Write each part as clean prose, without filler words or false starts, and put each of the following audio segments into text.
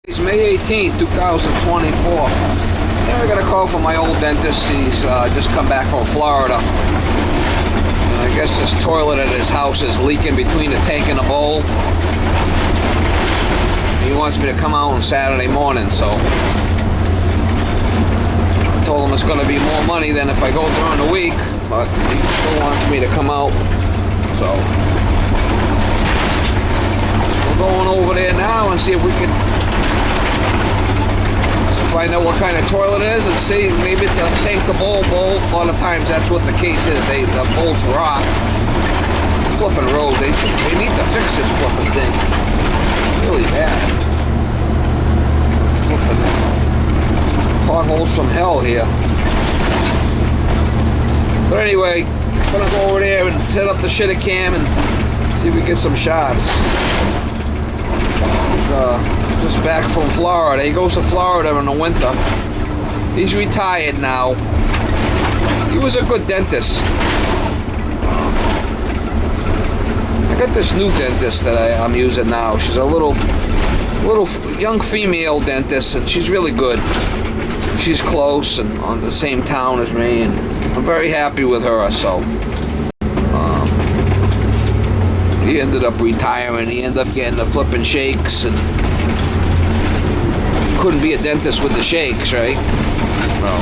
It's May 18th, 2024. I got a call from my old dentist. He's just come back from Florida. And I guess this toilet at his house is leaking between the tank and the bowl. He wants me to come out on Saturday morning, so I told him it's going to be more money than if I go during the week, but he still wants me to come out, so we're going over there now and see if we can find out what kind of toilet it is and see maybe it's a tank to bowl. A lot of times that's what the case is. The bowls rot. Flipping road. They need to fix this flipping thing. Really bad. Flipping potholes from hell here. But anyway, I'm gonna go over there and set up the shitter cam and see if we get some shots. Just back from Florida. He goes to Florida in the winter. He's retired now. He was a good dentist. I got this new dentist that I'm using now. She's a little young female dentist, and she's really good. She's close and on the same town as me, and I'm very happy with her. So he ended up retiring. He ended up getting the flipping shakes, and couldn't be a dentist with the shakes, right? Well,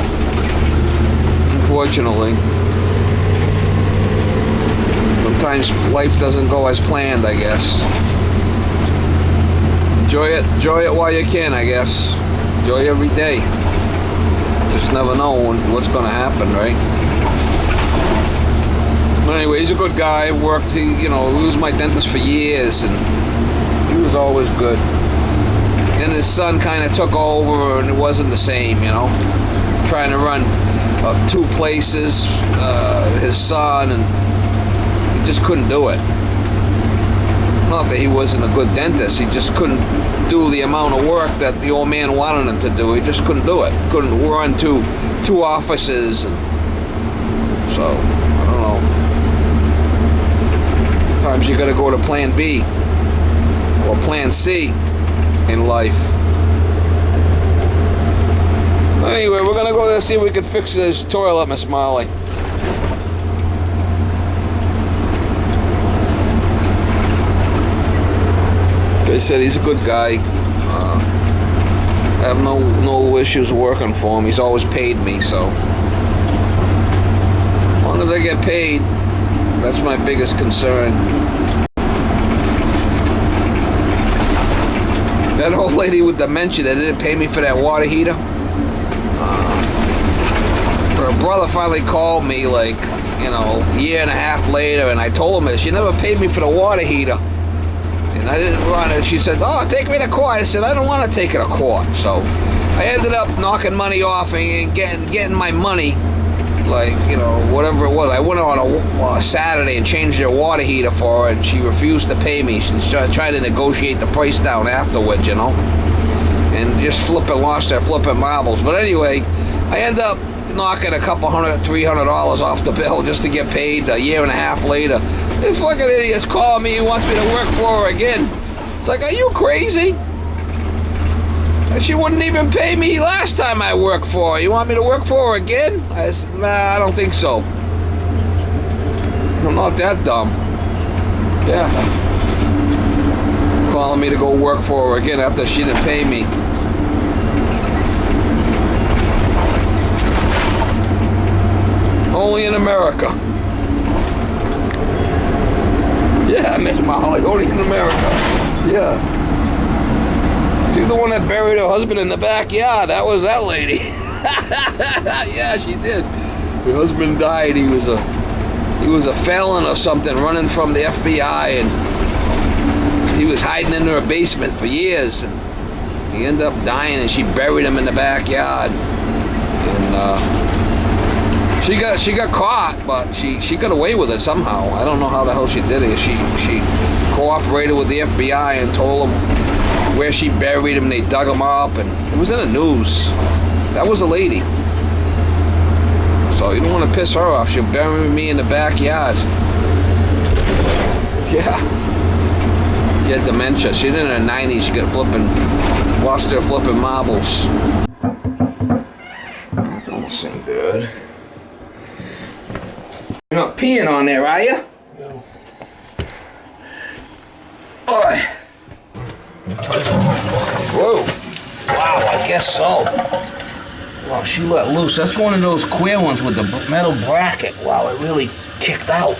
unfortunately, sometimes life doesn't go as planned, I guess. Enjoy it while you can, I guess. Enjoy every day. Just never know what's going to happen, right? But anyway, he's a good guy. He was my dentist for years, and he was always good. Then his son kind of took over, and it wasn't the same, trying to run two places, his son, and he just couldn't do it. Not that he wasn't a good dentist, he just couldn't do the amount of work that the old man wanted him to do. He just couldn't do it. Couldn't run two offices, and so I don't know. Sometimes you got to go to Plan B or Plan C in life. Anyway, we're gonna go there and see if we can fix this toilet, Miss Molly. Like I said, he's a good guy. I have no issues working for him. He's always paid me, so as long as I get paid, that's my biggest concern. That old lady with dementia that didn't pay me for that water heater. Her brother finally called me a year and a half later, and I told him that she never paid me for the water heater. And I didn't want it. She said, "Oh, take me to court." I said, "I don't want to take it to court." So I ended up knocking money off and getting my money. Whatever it was. I went on a Saturday and changed their water heater for her, and she refused to pay me. She tried to negotiate the price down afterwards, and just lost her flipping marbles. But anyway, I ended up knocking a couple $300 off the bill just to get paid a year and a half later. This fucking idiot's calling me. He wants me to work for her again. It's like, are you crazy? She wouldn't even pay me last time I worked for her. You want me to work for her again? I said, nah, I don't think so. I'm not that dumb. Yeah. Calling me to go work for her again after she didn't pay me. Only in America. Yeah, Miss Molly, only in America. Yeah. She's the one that buried her husband in the backyard. That was that lady. Yeah, she did. Her husband died. He was a felon or something, running from the FBI, and he was hiding in her basement for years. And he ended up dying, and she buried him in the backyard. And she got caught, but she got away with it somehow. I don't know how the hell she did it. She cooperated with the FBI and told them where she buried him. They dug him up, and it was in the news. That was a lady. So you don't want to piss her off. She'll bury me in the backyard. Yeah. She had dementia. She's in her 90s. She got lost her flipping marbles. That don't seem good. You're not peeing on there, are you? No. Alright. Whoa. Wow, I guess so. Wow, she let loose. That's one of those queer ones with the metal bracket. Wow, it really kicked out.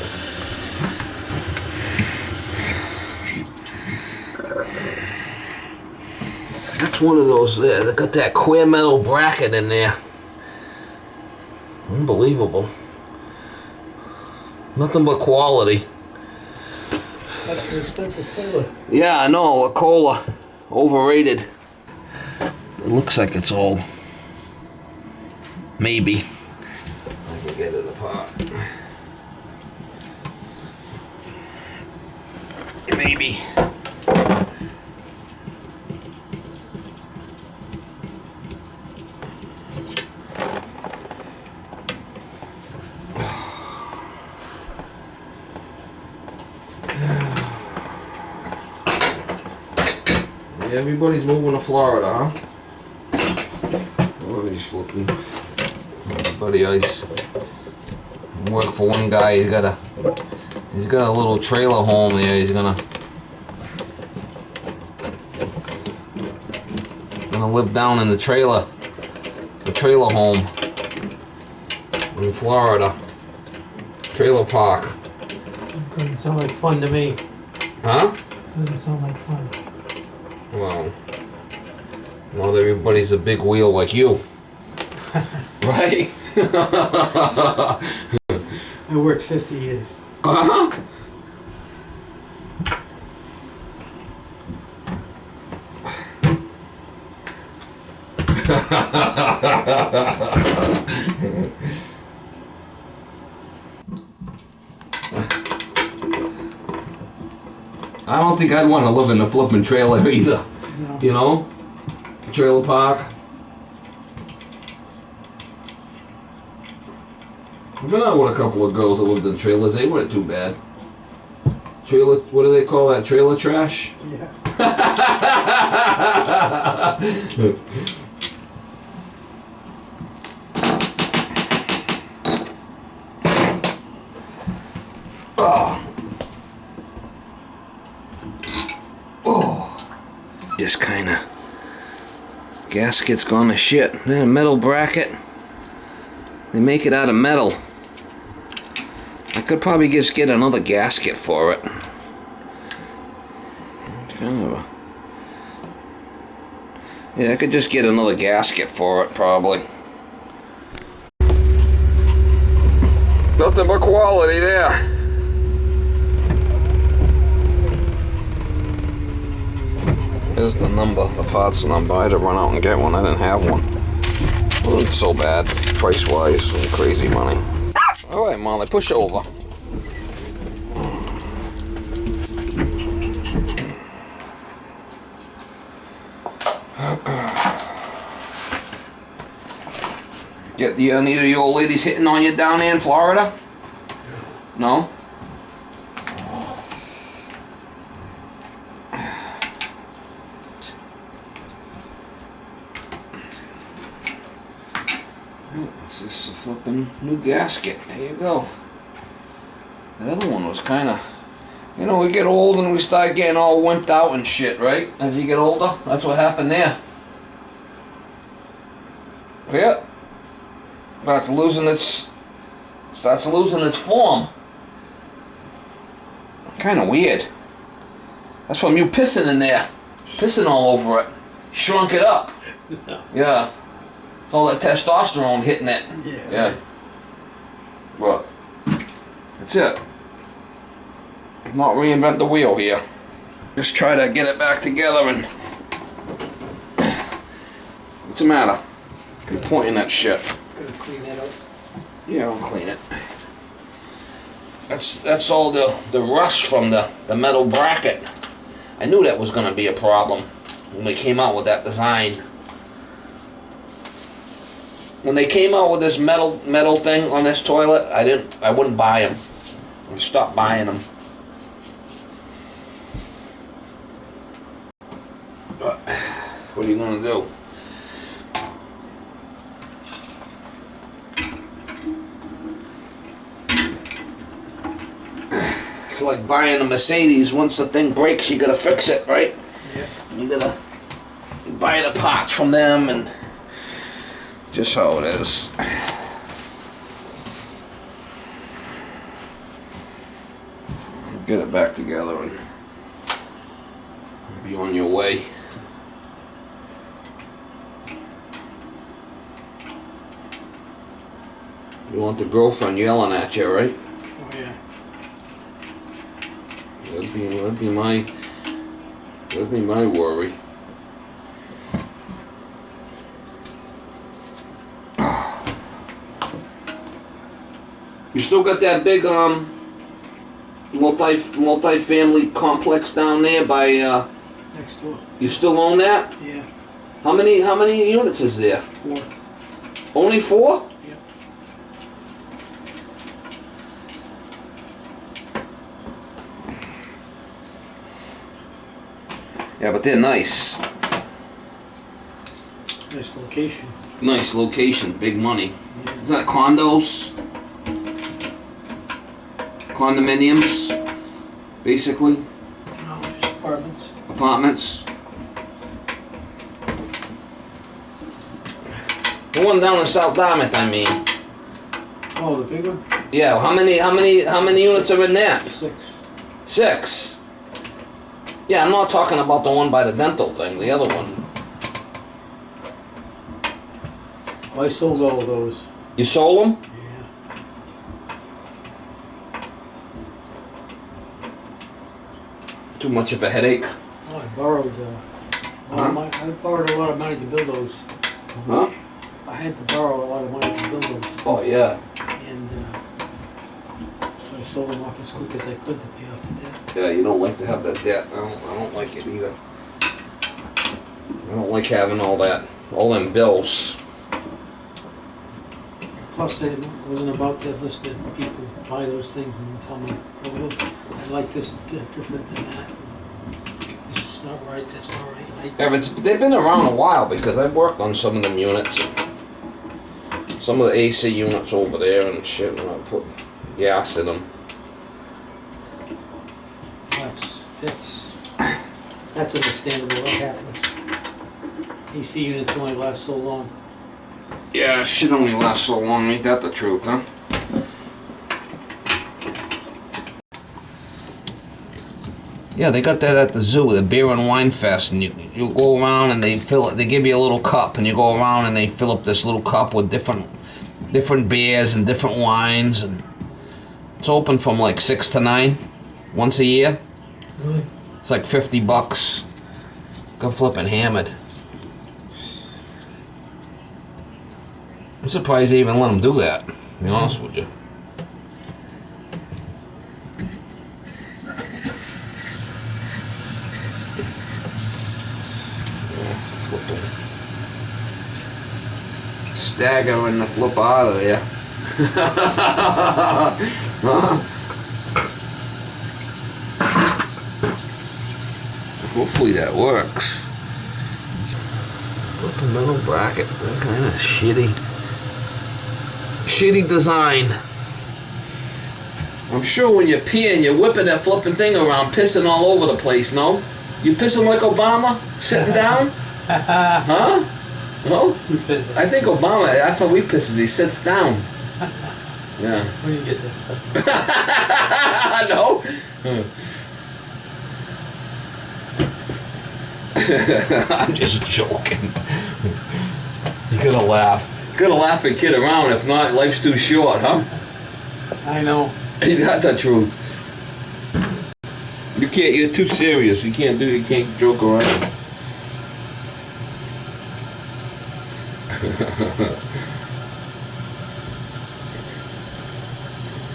That's one of those there. They got that queer metal bracket in there. Unbelievable. Nothing but quality. That's an expensive toilet. Yeah, I know. A Kohler. Overrated. It looks like it's all. Maybe. I can get it apart. Maybe. Everybody's moving to Florida, huh? Oh, he's flipping. Everybody else work for one guy. He's got a little trailer home there. He's gonna live down in the trailer home in Florida. Trailer park. Doesn't sound like fun to me. Huh? Doesn't sound like fun. Well, not everybody's a big wheel like you. Right? I worked 50 years. Uh-huh. I don't think I'd want to live in a flipping trailer either. No. You know? Trailer park. I've been out with a couple of girls that lived in trailers. They weren't too bad. Trailer, what do they call that? Trailer trash? Yeah. Just kind of gasket's gone to shit. Then a metal bracket. They make it out of metal. I could probably just get another gasket for it. Kind of a, yeah, I could just get another gasket for it probably. Nothing but quality there. Here's the number, the parts number. I had to run out and get one. I didn't have one. It wasn't so bad, price-wise, some crazy money. All right, Molly, push over. Get the neither of you old ladies hitting on you down there in Florida? No? It's just a flipping new gasket. There you go. The other one was kind of, you know, we get old and we start getting all wimped out and shit, right? As you get older, that's what happened there. Yeah. Starts losing its form. Kind of weird. That's from you pissing in there, pissing all over it. Shrunk it up. No. Yeah. All that testosterone hitting it. Yeah. But that's it. Not reinvent the wheel here. Just try to get it back together and. What's the matter? You're pointing that shit. Gotta clean that up. Yeah, I'll clean it. That's all the rust from the metal bracket. I knew that was gonna be a problem when they came out with that design. When they came out with this metal thing on this toilet, I wouldn't buy them. I stopped buying them. gonna do? It's like buying a Mercedes. Once the thing breaks, you gotta fix it, right? Yeah. You gotta buy the parts from them, and just how it is. Get it back together and be on your way. You want the girlfriend yelling at you, right? Oh yeah. That'd be my worry. You still got that big multi-family complex down there by Next door. you still own that? Yeah. How many units is there? 4. Only 4? Yeah. Yeah, but they're nice. Nice location. Nice location, big money. Yeah. Is that condos? Condominiums, basically? No, just apartments. Apartments? The one down in South Dartmouth, I mean. Oh, the big one? Yeah, how many units are in that? 6. 6. Yeah, I'm not talking about the one by the dental thing, the other one. I sold all those. You sold them? Yeah. Too much of a headache. Oh, I borrowed I borrowed a lot of money to build those. Huh? I had to borrow a lot of money to build those. Oh, yeah. And so I sold them off as quick as I could to pay off the debt. Yeah, you don't like to have that debt. I don't like it either. I don't like having all them bills. Plus, I wasn't about to listen to people buy those things and tell me, oh, look, I like this different than that. This is not right, that's not right. Yeah, but they've been around a while because I've worked on some of them units. Some of the AC units over there and shit, and I put gas in them. That's understandable, what happens. AC units only last so long. Yeah, shit only lasts so long, ain't that the truth, huh? Yeah, they got that at the zoo, the beer and wine fest, and you go around and they fill it. They give you a little cup, and you go around and they fill up this little cup with different beers and different wines, and it's open from like 6 to 9, once a year. Really? It's like $50. Got flipping hammered. I'm surprised they even let them do that, to be honest with you. Staggering the flip out of there. Hopefully that works. Flipping metal bracket, that kind of shitty design. I'm sure when you're peeing, you're whipping that flipping thing around, pissing all over the place, no? You pissing like Obama, sitting down? Huh? No? Who said that? I think Obama, that's how he pisses, he sits down. Yeah. Where do you get that stuff? No? I'm just joking. You gotta laugh. You gotta laugh and kid around, if not, life's too short, huh? I know. Ain't that the truth? You're too serious. You can't joke around.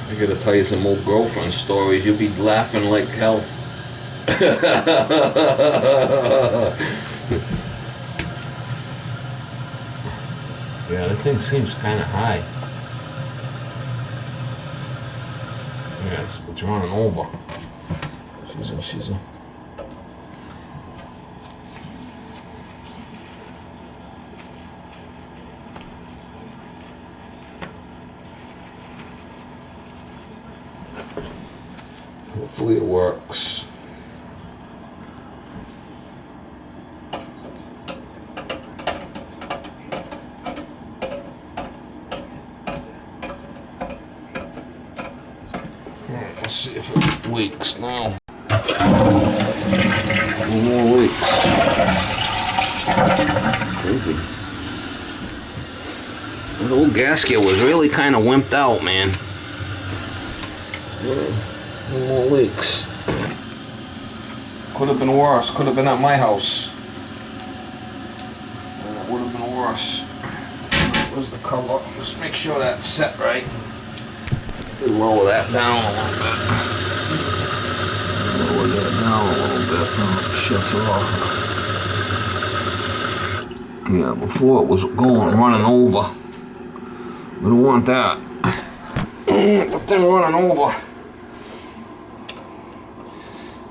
I gotta tell you some old girlfriend stories. You'll be laughing like hell. Yeah, that thing seems kind of high. Yeah, it's running over. She's a Hopefully it works. Alright, let's see if it leaks now. No more leaks. Crazy. The old gasket was really kind of wimped out, man. Yeah, no more leaks. Could have been worse. Could have been at my house. Would have been worse. Where's the cover? Just make sure that's set right. Lower that down a little bit. Lower that down a little bit. Shuts it off. Yeah, before it was running over. We don't want that. The thing running over.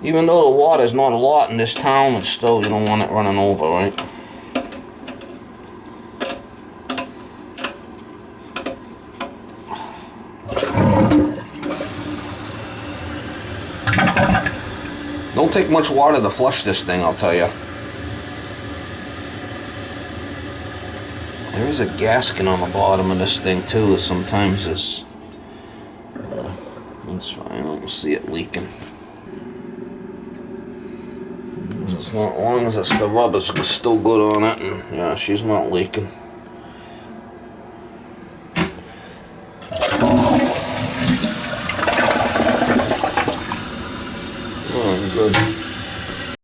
Even though the water's not a lot in this town, it's still, you don't want it running over, right? Don't take much water to flush this thing, I'll tell you. There is a gasket on the bottom of this thing too that sometimes is... that's fine, I don't see it leaking. As long as the rubber's still good on it, and yeah, she's not leaking. Oh, good.